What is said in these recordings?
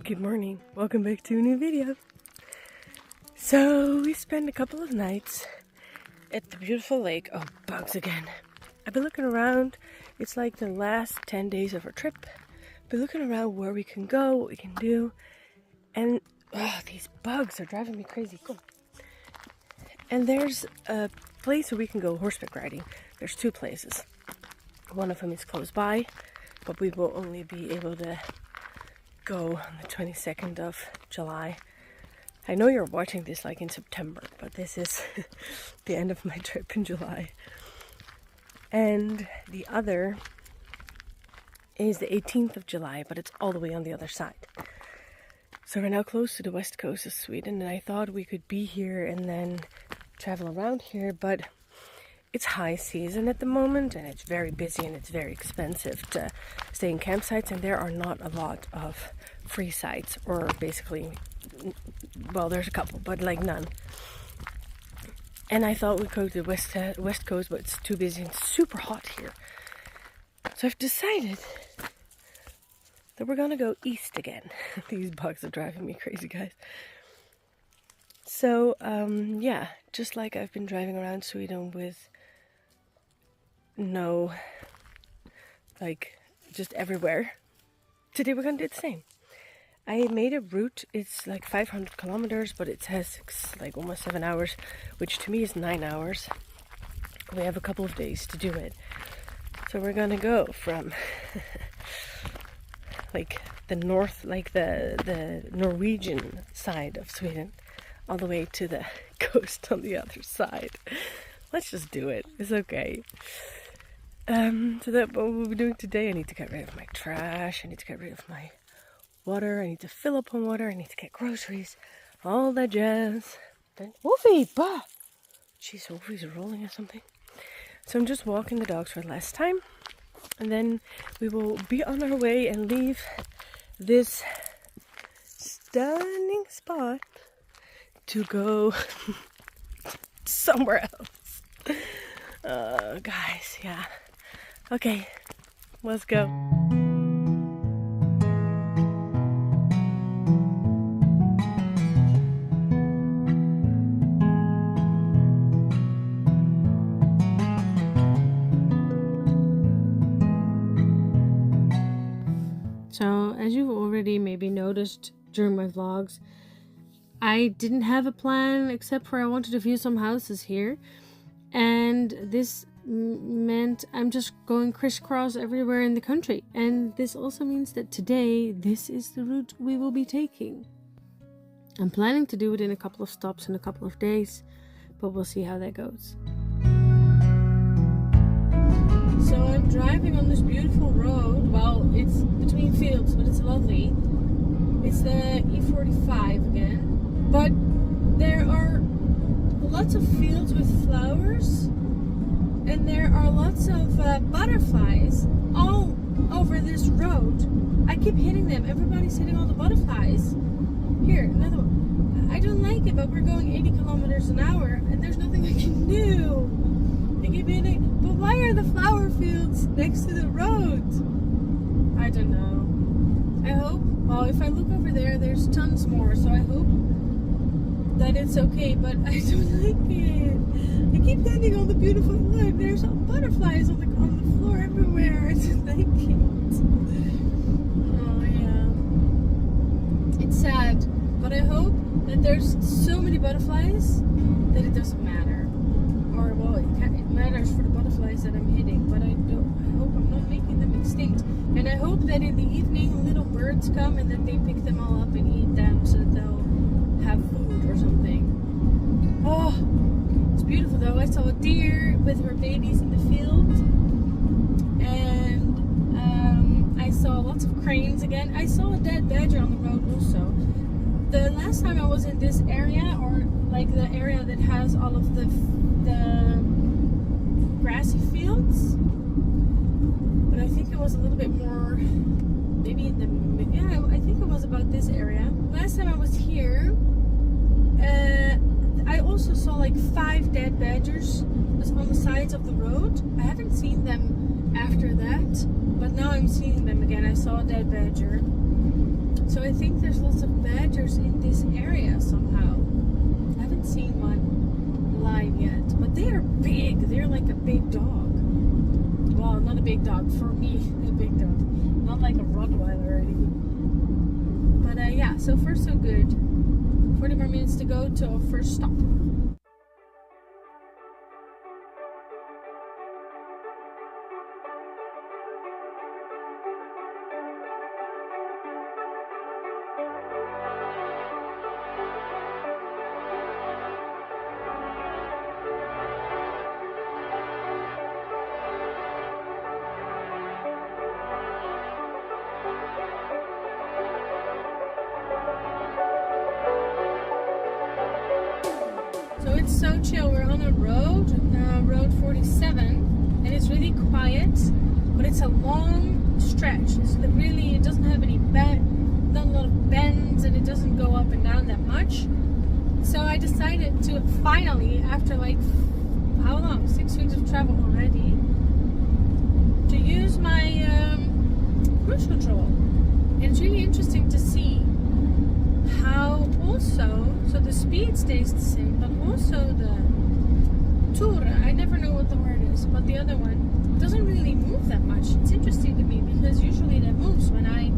Good morning, welcome back to a new video. So we spent a couple of nights at the beautiful lake. Oh, bugs again. I've been looking around. It's like the last 10 days of our trip. Been looking around where we can go, what we can do. And these bugs are driving me crazy. Cool. And there's a place where we can go horseback riding. There's two places. One of them is close by, but we will only be able to go on the 22nd of July. I know you're watching this like in September, but this is the end of my trip in July. And the other is the 18th of July, but it's all the way on the other side. So we're now close to the west coast of Sweden, and I thought we could be here and then travel around here, but it's high season at the moment, and it's very busy and it's very expensive to stay in campsites, and there are not a lot of free sites, or basically, well, there's a couple, but like none. And I thought we'd go to the west coast, but it's too busy and it's super hot here. So I've decided that we're gonna go east again. These bugs are driving me crazy, guys. So, yeah, just like I've been driving around Sweden with no, like, just everywhere. Today we're gonna do the same. I made a route. It's like 500 kilometers, but it has like almost 7 hours, which to me is 9 hours. We have a couple of days to do it. So we're gonna go from like the north, like the Norwegian side of Sweden, all the way to the coast on the other side. Let's just do it. It's okay. So that's what we'll be doing today. I need to get rid of my trash. I need to get rid of my water. I need to fill up on water. I need to get groceries. All that jazz. Then Wolfy! Bah! Jeez, Wolfy's rolling or something. So I'm just walking the dogs for the last time. And then we will be on our way and leave this stunning spot to go somewhere else. Guys, yeah. Okay, let's go. So, as you've already maybe noticed during my vlogs, I didn't have a plan except for I wanted to view some houses here, and this meant I'm just going crisscross everywhere in the country, and this also means that today this is the route we will be taking. I'm planning to do it in a couple of stops in a couple of days, but we'll see how that goes. So I'm driving on this beautiful road. Well, it's between fields, but it's lovely. It's the E45 again, but there are lots of fields with flowers, and there are lots of butterflies all over this road. I keep hitting them. Everybody's hitting all the butterflies. Here, another one. I don't like it, but we're going 80 kilometers an hour, and there's nothing I can do. I keep hitting. But why are the flower fields next to the road? I don't know. I hope. Well, if I look over there, there's tons more, so I hope that it's okay, but I don't like it. I keep hitting all the beautiful, look, there's all butterflies on the floor everywhere. I don't like it. Oh yeah. It's sad, but I hope that there's so many butterflies that it doesn't matter. Or, well, it matters for the butterflies that I'm hitting, but I hope I'm not making them extinct. And I hope that in the evening little birds come and that they pick them all up and eat them so that they'll have food or something. Oh, it's beautiful though. I saw a deer with her babies in the field, and I saw lots of cranes again. I saw a dead badger on the road also. The last time I was in this area, or like the area that has all of the grassy fields, but I think it was a little bit more, maybe in the, yeah, I think it was about this area. Last time I was here, I also saw like 5 dead badgers on the sides of the road. I haven't seen them after that, but now I'm seeing them again. I saw a dead badger. So I think there's lots of badgers in this area somehow. I haven't seen one live yet, but they are big. They're like a big dog. Well, not a big dog. For me, a big dog. Not like a Rottweiler or anything. But yeah, so far so good. 40 more minutes to go to our first stop. So it's so chill. We're on a road, road 47, and it's really quiet, but it's a long stretch. It doesn't have any not a lot of bends, and it doesn't go up and down that much. So I decided to finally, after like, how long? 6 weeks of travel already, to use my cruise control. And it's really interesting to see how also, so the speed stays the same, but also the tour, I never know what the word is, but the other one doesn't really move that much. It's interesting to me because usually that moves when I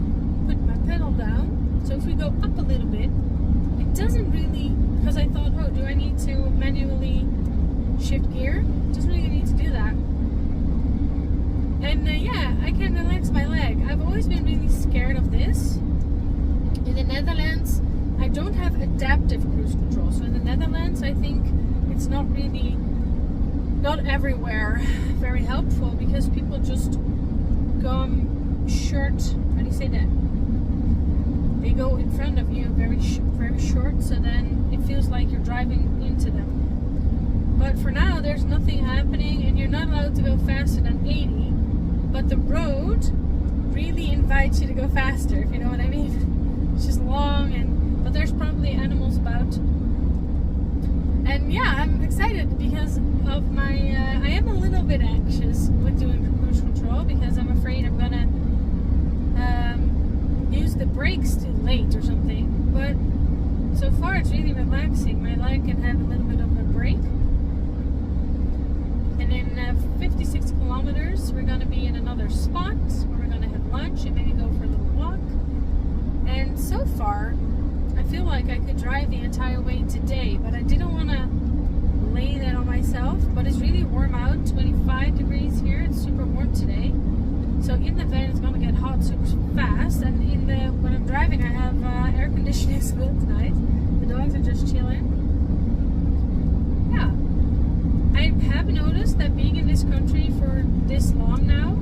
put my pedal down. So if we go up a little bit, it doesn't really, because I thought, oh, do I need to manually shift gear? It doesn't really need to do that. And yeah, I can relax my leg. I've always been really scared of this. In the Netherlands, I don't have adaptive cruise control. So in the Netherlands, I think it's not everywhere very helpful because people just go short. How do you say that? They go in front of you very short, so then it feels like you're driving into them. But for now, there's nothing happening, and you're not allowed to go faster than 80. But the road really invites you to go faster, if you know what I mean. It's just long, but there's probably animals about. And yeah, I'm excited because of my, I am a little bit anxious with doing cruise control because I'm afraid I'm gonna use the brakes too late or something. But so far it's really relaxing. My leg can have a little bit of a break. And in 56 kilometers, we're gonna be in another spot where we're gonna have lunch and maybe go for a little walk. And so far, I feel like I could drive the entire way today, but I didn't want to lay that on myself. But it's really warm out, 25 degrees here. It's super warm today. So in the van, it's going to get hot super fast. And when I'm driving, I have air conditioning, so it's nice. The dogs are just chilling. Yeah. I have noticed that being in this country for this long now,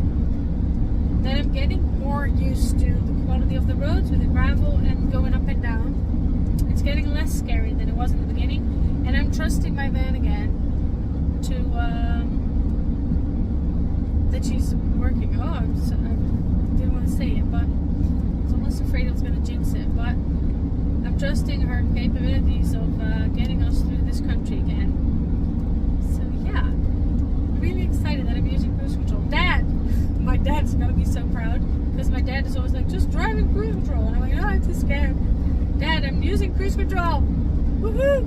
that I'm getting more used to the quality of the roads with the gravel and going up and down. It's getting less scary than it was in the beginning, and I'm trusting my van again to that she's working. Oh, I didn't want to say it, but I was almost afraid I was going to jinx it. But I'm trusting her capabilities of getting us through this country again. So yeah, I'm really excited that I'm using cruise control. My dad's gonna be so proud because my dad is always like, just driving cruise control, and I'm like, oh, I'm too scared. Dad, I'm using cruise control. Woohoo!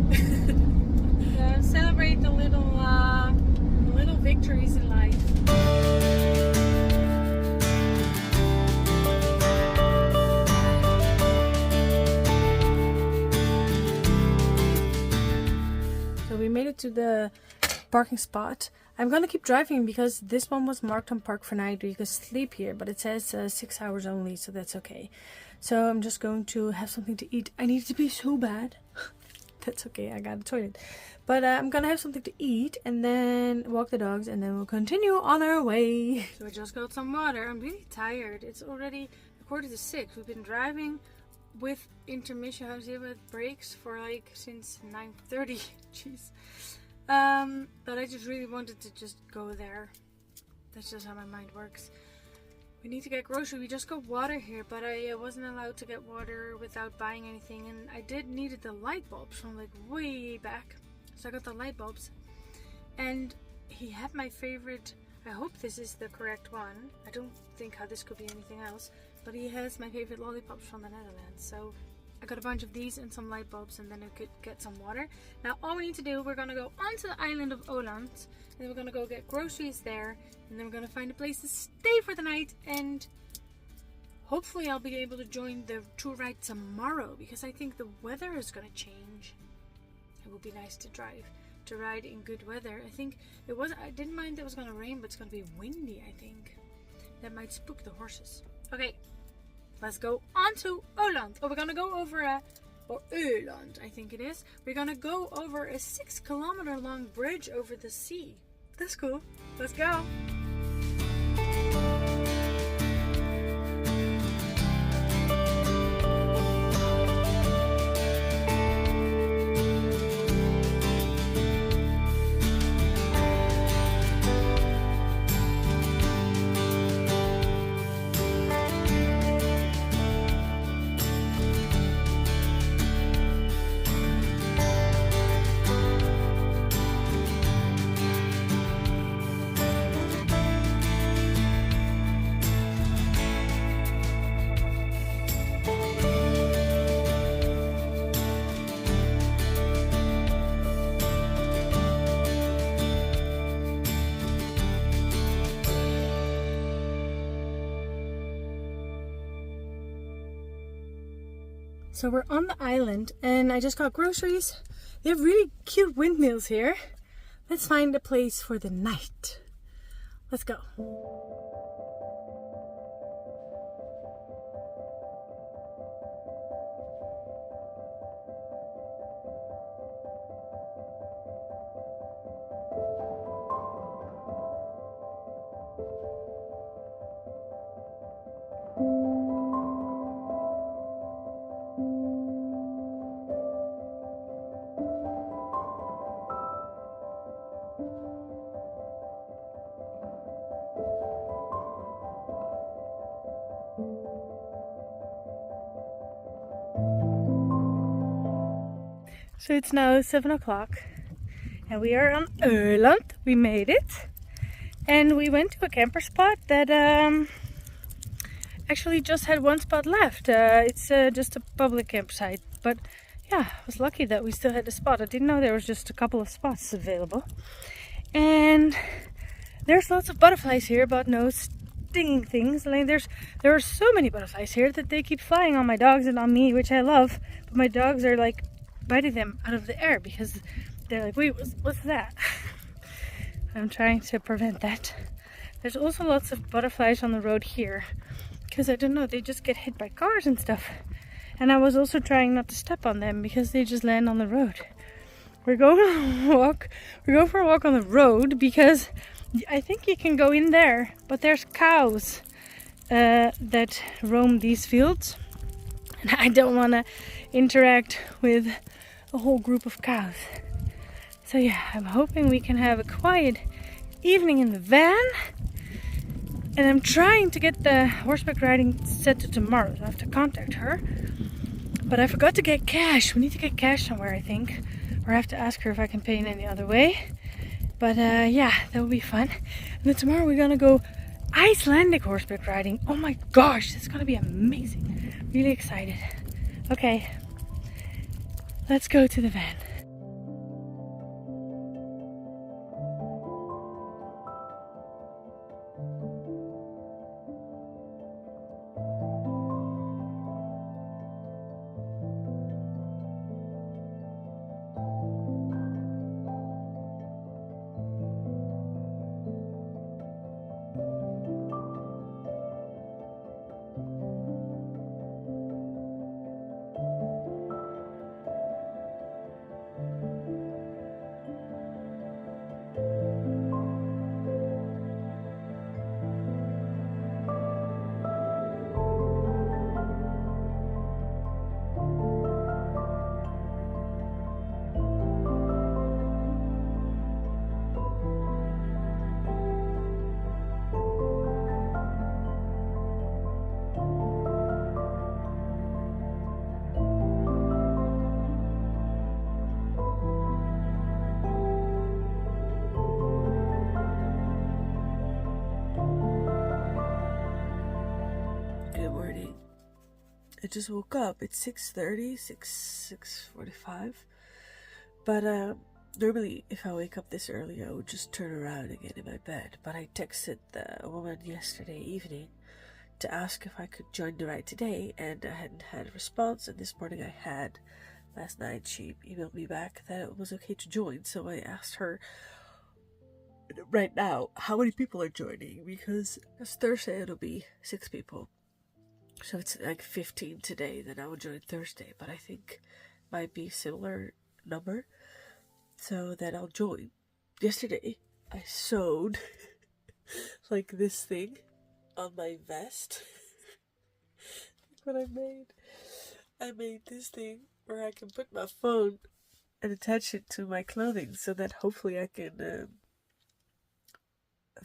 Celebrate the little victories in life. So we made it to the parking spot. I'm gonna keep driving because this one was marked on park for night. You can sleep here, but it says 6 hours only, so that's okay. So I'm just going to have something to eat. I need to be so bad. That's okay, I got a toilet. But I'm gonna have something to eat and then walk the dogs, and then we'll continue on our way. So I just got some water. I'm really tired. It's already 5:45. We've been driving with intermission, with breaks for like since 9:30. Jeez. But I just really wanted to just go there. That's just how my mind works. We need to get grocery. We just got water here, but I wasn't allowed to get water without buying anything, and I needed the light bulbs from like way back. So I got the light bulbs, and he had my favorite. I hope this is the correct one. I don't think how this could be anything else. But he has my favorite lollipops from the Netherlands. So I got a bunch of these and some light bulbs, and then I could get some water. Now all we need to do, we're gonna go onto the island of Öland, and then we're gonna go get groceries there, and then we're gonna find a place to stay for the night, and hopefully I'll be able to join the tour ride tomorrow, because I think the weather is gonna change. It will be nice to ride in good weather. I think I didn't mind that it was gonna rain, but it's gonna be windy, I think. That might spook the horses. Okay. Let's go on to Öland. Oh, we're gonna go over or Öland, I think it is. We're gonna go over a 6-kilometer long bridge over the sea. That's cool. Let's go. So we're on the island and I just got groceries. They have really cute windmills here. Let's find a place for the night. Let's go. So it's now 7 o'clock and we are on Öland. We made it and we went to a camper spot that actually just had one spot left. It's just a public campsite, but yeah, I was lucky that we still had a spot. I didn't know there was just a couple of spots available. And there's lots of butterflies here, but no stinging things. Like there are so many butterflies here that they keep flying on my dogs and on me, which I love, but my dogs are like biting them out of the air because they're like, wait, what's that? I'm trying to prevent that. There's also lots of butterflies on the road here because I don't know, they just get hit by cars and stuff. And I was also trying not to step on them because they just land on the road. We're going for a walk on the road because I think you can go in there, but there's cows that roam these fields, and I don't want to interact with a whole group of cows. So yeah, I'm hoping we can have a quiet evening in the van, and I'm trying to get the horseback riding set to tomorrow, so I have to contact her. But I forgot to get cash. We need to get cash somewhere, I think, or I have to ask her if I can pay in any other way. But yeah, that will be fun. And then tomorrow we're gonna go Icelandic horseback riding. Oh my gosh, it's gonna be amazing. Really excited. Okay, let's go to the van. the morning. I just woke up. It's 6:30, 6:45. But normally if I wake up this early, I would just turn around again in my bed. But I texted the woman yesterday evening to ask if I could join the ride today, and I hadn't had a response, and this morning I had. Last night she emailed me back that it was okay to join, so I asked her right now how many people are joining, because Thursday it'll be 6 people, so it's like 15 today. Then I will join Thursday, but I think might be similar number, so then I'll join. Yesterday I sewed like this thing on my vest. Look what I made this thing where I can put my phone and attach it to my clothing, so that hopefully I can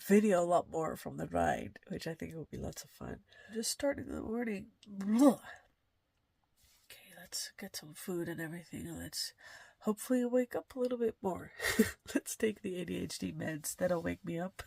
video a lot more from the ride, which I think will be lots of fun. Just starting the morning. Okay, let's get some food and everything. Let's hopefully wake up a little bit more. Let's take the ADHD meds. That'll wake me up.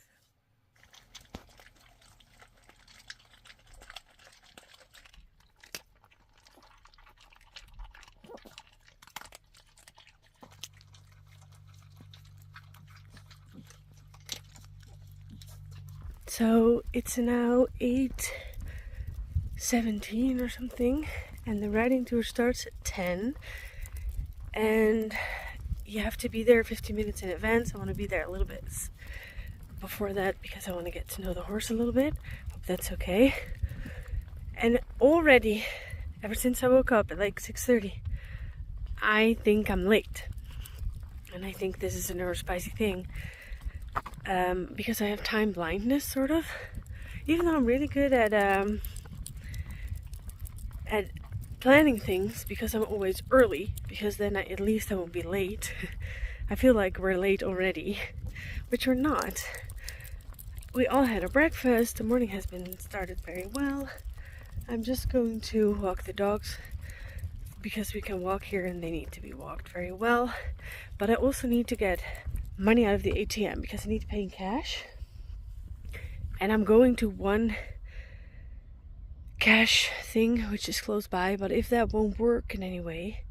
So it's now 8:17 or something, and the riding tour starts at 10, and you have to be there 15 minutes in advance. I want to be there a little bit before that because I want to get to know the horse a little bit. Hope that's okay. And already, ever since I woke up at like 6:30, I think I'm late, and I think this is a neurospicy thing. Because I have time blindness, sort of. Even though I'm really good at planning things, because I'm always early, because then at least I won't be late. I feel like we're late already, which we're not. We all had a breakfast. The morning has been started very well. I'm just going to walk the dogs, because we can walk here and they need to be walked very well. But I also need to get money out of the ATM because I need to pay in cash, and I'm going to one cash thing which is close by, but if that won't work in any way,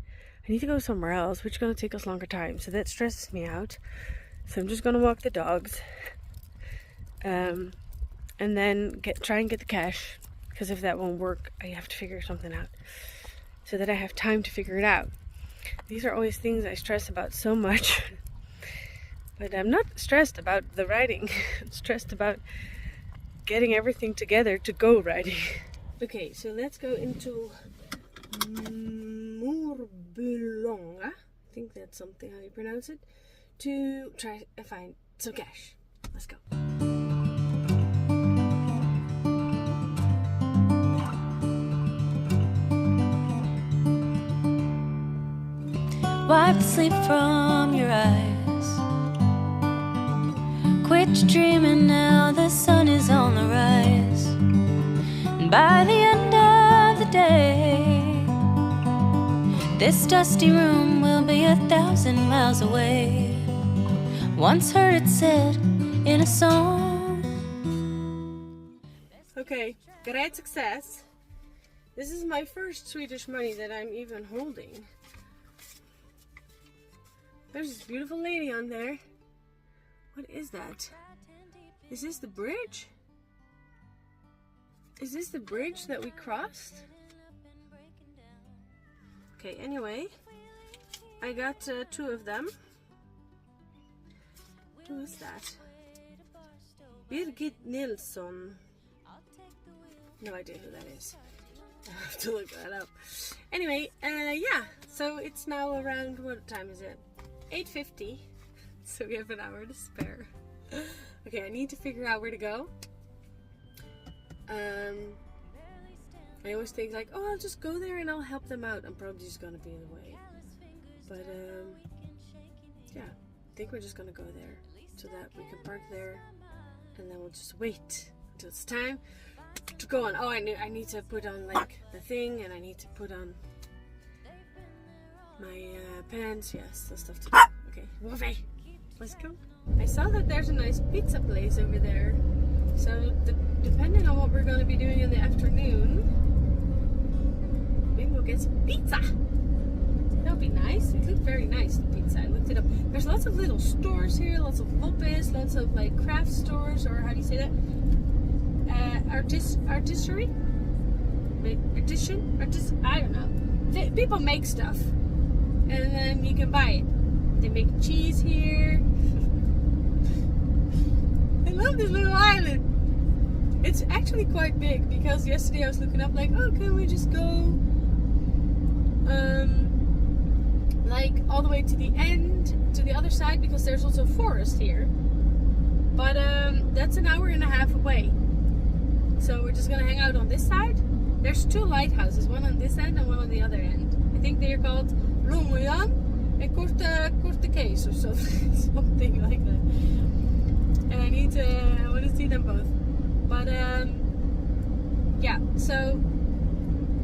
I need to go somewhere else, which is going to take us longer time, so that stresses me out. So I'm just going to walk the dogs, and then try and get the cash, because if that won't work, I have to figure something out so that I have time to figure it out. These are always things I stress about so much. But I'm not stressed about the riding. I'm stressed about getting everything together to go riding. Okay, so let's go into Mörbylånga. I think that's something how you pronounce it. To try and find some cash. Let's go. Wipe the sleep from your eyes. Quit dreaming now, the sun is on the rise. And by the end of the day, this dusty room will be 1,000 miles away. Once heard it said in a song. Okay, great success. This is my first Swedish money that I'm even holding. There's this beautiful lady on there. What is that? Is this the bridge? Is this the bridge that we crossed? Okay, anyway, I got 2 of them. Who is that? Birgit Nilsson. No idea who that is. I have to look that up. Anyway, yeah, so it's now around, what time is it? 8:50. So we have an hour to spare. Okay, I need to figure out where to go. I always think like, oh, I'll just go there and I'll help them out. I'm probably just gonna be in the way. But yeah, I think we're just gonna go there so that we can park there, and then we'll just wait until it's time to go on. Oh, I need to put on like the thing, and I need to put on my pants. Yes, the stuff to do. Okay, Wolfy, let's go. I saw that there's a nice pizza place over there. So depending on what we're going to be doing in the afternoon, maybe we'll get some pizza. That'll be nice. It looked very nice, the pizza. I looked it up. There's lots of little stores here, lots of Wolfys, lots of like craft stores, or how do you say that? Artistry? I don't know. People make stuff, and then you can buy it. They make cheese here. I love this little island. It's actually quite big, because yesterday I was looking up like, oh, can we just go like all the way to the end, to the other side, because there's also forest here. But that's an hour and a half away. So we're just gonna hang out on this side. There's 2 lighthouses, one on this end and one on the other end. I think they are called Romojan and Korte Case or something like that. And I want to see them both. But yeah, so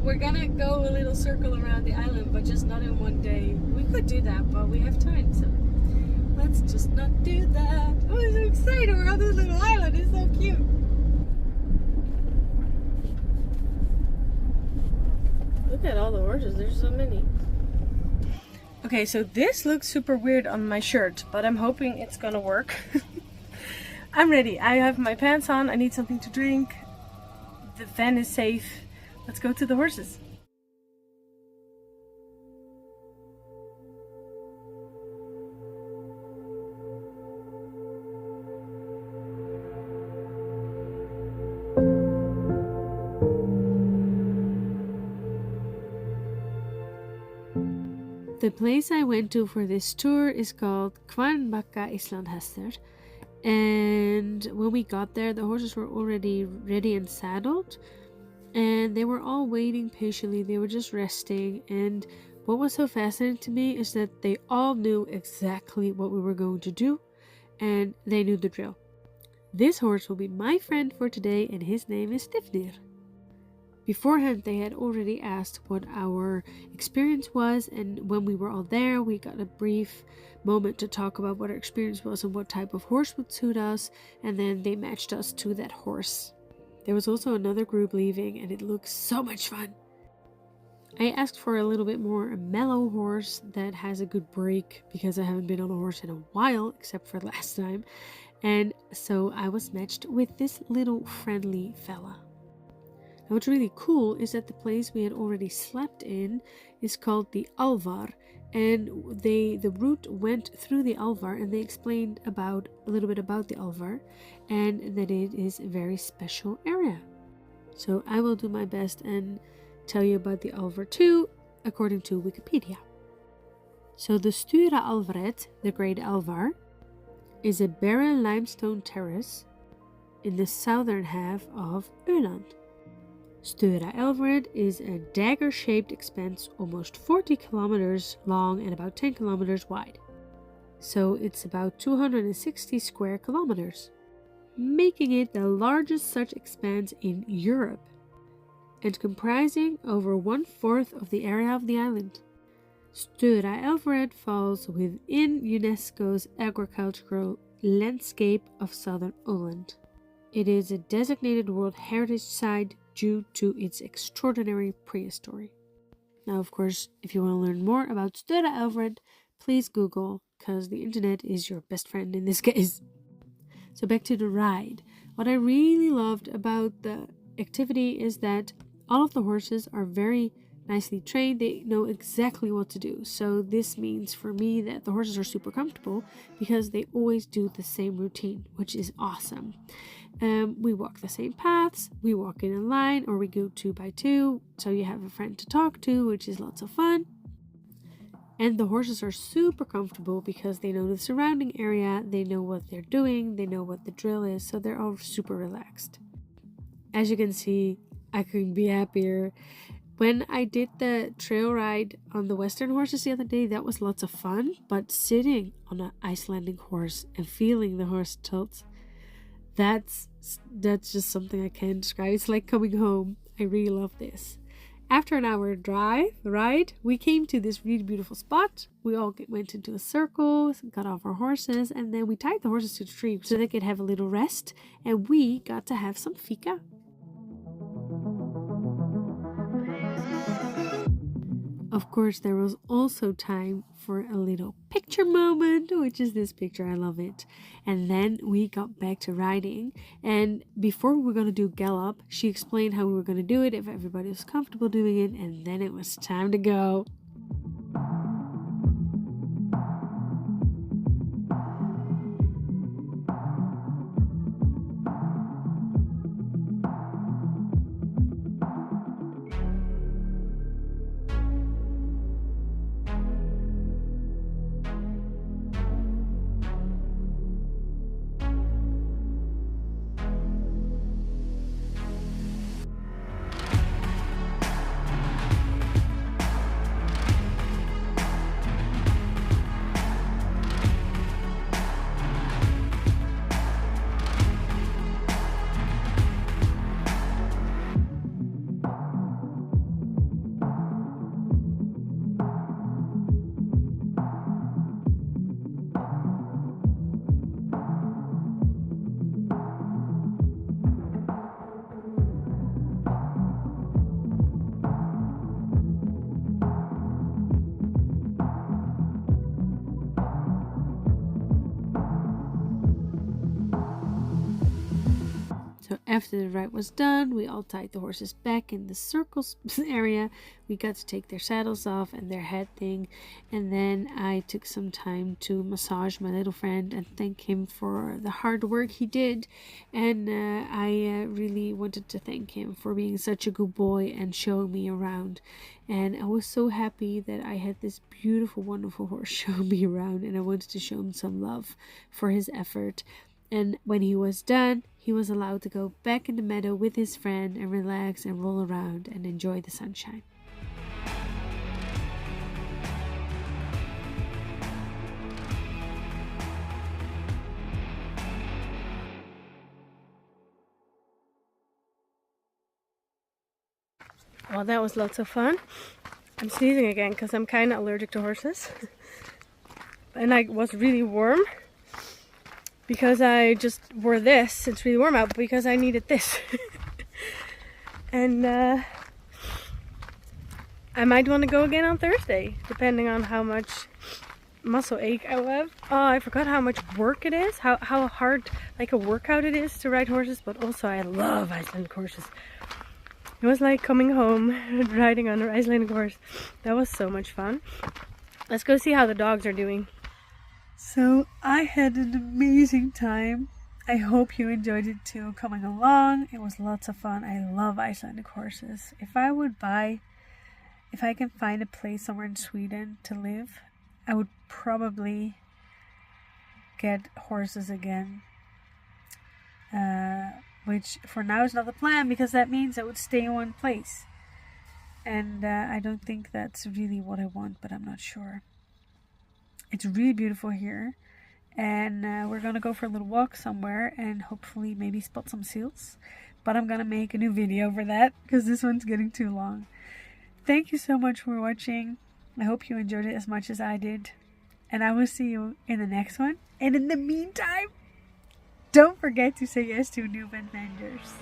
we're gonna go a little circle around the island, but just not in one day. We could do that, but we have time, so let's just not do that. Oh, I'm so excited! We're on this little island. It's so cute. Look at all the horses. There's so many. Okay, so this looks super weird on my shirt, but I'm hoping it's gonna work. I'm ready. I have my pants on. I need something to drink. The van is safe. Let's go to the horses. The place I went to for this tour is called Kvarnbakka Islandhestar. And when we got there, the horses were already ready and saddled, and they were all waiting patiently. They were just resting. And what was so fascinating to me is that they all knew exactly what we were going to do, and they knew the drill. This horse will be my friend for today, and his name is Stifnir. Beforehand, they had already asked what our experience was, and when we were all there, we got a brief moment to talk about what our experience was and what type of horse would suit us, and then they matched us to that horse. There was also another group leaving, and it looked so much fun. I asked for a little bit more a mellow horse that has a good break, because I haven't been on a horse in a while, except for last time, and so I was matched with this little friendly fella. And what's really cool is that the place we had already slept in is called the Alvar, and the route went through the Alvar, and they explained a little bit about the Alvar, and that it is a very special area. So I will do my best and tell you about the Alvar too, according to Wikipedia. So the Stora Alvaret, the Great Alvar, is a barren limestone terrace in the southern half of Öland. Stora Alvaret is a dagger-shaped expanse almost 40 kilometers long and about 10 kilometers wide. So it's about 260 square kilometers, making it the largest such expanse in Europe, and comprising over 1/4 of the area of the island. Stora Alvaret falls within UNESCO's agricultural landscape of southern Öland. It is a designated World Heritage Site due to its extraordinary prehistory. Now, of course, if you want to learn more about Stora Alvaret, please Google, because the internet is your best friend in this case. So back to the ride. What I really loved about the activity is that all of the horses are very nicely trained. They know exactly what to do. So this means for me that the horses are super comfortable because they always do the same routine, which is awesome. We walk the same paths, we walk in a line, or we go 2 by 2, so you have a friend to talk to, which is lots of fun. And the horses are super comfortable because they know the surrounding area, they know what they're doing, they know what the drill is, so they're all super relaxed. As you can see, I couldn't be happier. When I did the trail ride on the Western horses the other day, that was lots of fun, but sitting on an Icelandic horse and feeling the horse tilt, that's just something I can't describe. It's like coming home. I really love this. After an hour ride, we came to this really beautiful spot. We all went into a circle, got off our horses, and then we tied the horses to the tree so they could have a little rest, and we got to have some fika. Of course, there was also time for a little picture moment, which is this picture. I love it. And then we got back to riding. And before we were going to do gallop, she explained how we were going to do it, if everybody was comfortable doing it. And then it was time to go. So after the ride was done, we all tied the horses back in the circles area. We got to take their saddles off and their head thing. And then I took some time to massage my little friend and thank him for the hard work he did. And I really wanted to thank him for being such a good boy and showing me around. And I was so happy that I had this beautiful, wonderful horse show me around. And I wanted to show him some love for his effort. And when he was done, he was allowed to go back in the meadow with his friend and relax and roll around and enjoy the sunshine. Well, that was lots of fun. I'm sneezing again because I'm kind of allergic to horses. And I was really warm. Because I just wore this, it's really warm out, because I needed this. And I might want to go again on Thursday, depending on how much muscle ache I have. Oh, I forgot how much work it is, how hard, like a workout it is to ride horses, but also I love Icelandic horses. It was like coming home, riding on an Icelandic horse. That was so much fun. Let's go see how the dogs are doing. So I had an amazing time. I hope you enjoyed it too, coming along. It was lots of fun. I love Icelandic horses. If I can find a place somewhere in Sweden to live, I would probably get horses again. Which for now is not the plan, because that means I would stay in one place. And I don't think that's really what I want, but I'm not sure. It's really beautiful here, and we're gonna go for a little walk somewhere and hopefully maybe spot some seals, but I'm gonna make a new video for that because this one's getting too long. Thank you so much for watching. I hope you enjoyed it as much as I did, and I will see you in the next one. And in the meantime, don't forget to say yes to new VANventures.